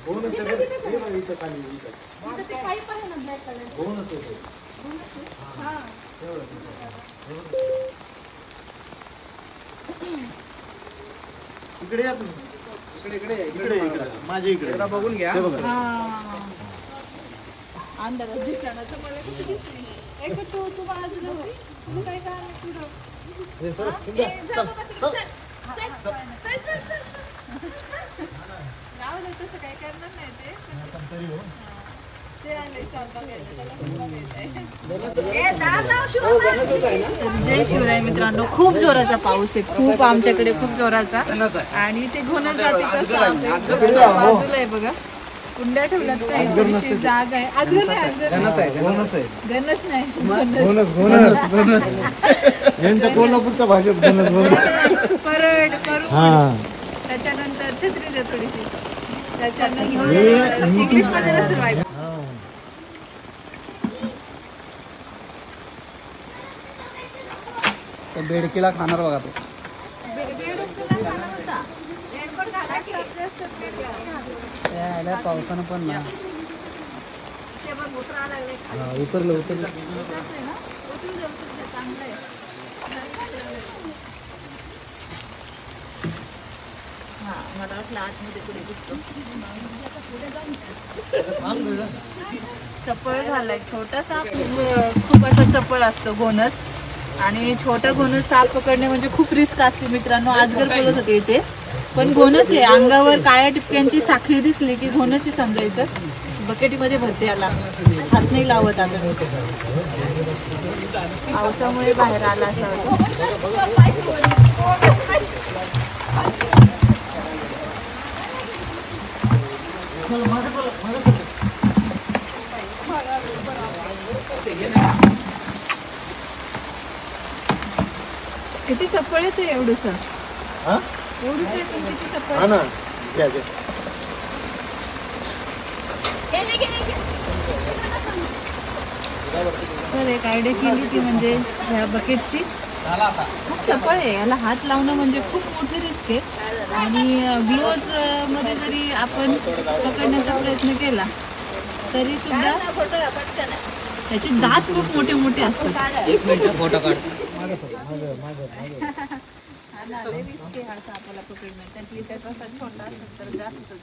घोणस आहे इथं खाली इथं ते पाईप आहे ना ब्लॅक कलर घोणस आहे हां इकडे या तुम्ही इकडे माझ्या इकडे बघून घ्या अंधारात दिसणार तर मला किती दिसते एक तू बाजूला हो तू काय करणार हे सर लावलं तसं काय करणार नाही ते आले जय शिवराय मित्रांनो. खूप जोराचा पाऊस आहे खूप आमच्याकडे खूप जोराचा आणि ते घोणस जातीचा साप आहे बाजूला आहे बघा. कुंड्या ठेवल्यात काय थोडीशी जागा आहे. अजून गणस नाही यांच्या कोल्हापूरच्या भाषेत परड करून त्याच्यानंतर छत्री दे थोडीशी त्याच्यानंतर इंग्लिश मध्ये नसेल माहिती. बेडकीला खाणार बघा तो पावसानं पण ना उतरलं मला वाटलं आतमध्ये कुठे दिसतो चपळ झालाय छोटा साप खूप असा चपळ असतो घोणस आणि छोटा घोणस साप पकडणे म्हणजे खूप रिस्क असते मित्रांनो. आजगर बोलत होते इथे पण घोणस आहे अंगावर काळ्या टिपक्यांची साखळी दिसली की घोणस समजायचं. बकेटीमध्ये भरते याला हात नाही लावत आता पावसामुळे बाहेर आला असा किती चप्पळ येते एवढंस किती चप्पळ ना तर एक आयडिया केली की म्हणजे ह्या बकेटची खूप चपळ आहे याला हात लावणं म्हणजे खूप मोठी रिस्क आहे आणि ग्लोव्ज मध्ये जरी आपण पकडण्याचा प्रयत्न केला तरी सुद्धा त्याचे दात खूप मोठे मोठे असतात. एक मिनिट फोटो काढ. हा सापाला पकडणं त्यातली त्याचा असा छोटा असेल तर जास्तच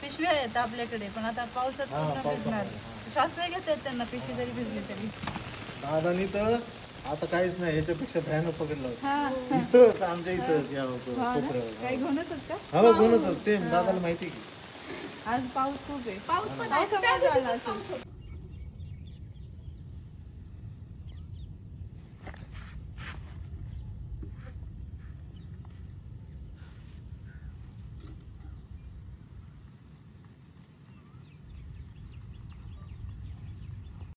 पिशवी आहेत आपल्याकडे पण आता पावसात पूर्ण भिजणार. श्वास नाही घेता येत त्यांना पिशवी जरी भिजली तरी. दादानी तर आता काहीच नाही ह्याच्यापेक्षा भयानक पकडलं इथंच आमच्या इथंच या काही घोणसच का? हो घोणसच सेम दादाला माहिती की आज पाऊस खूप आहे. पाऊस पण झाला असेल.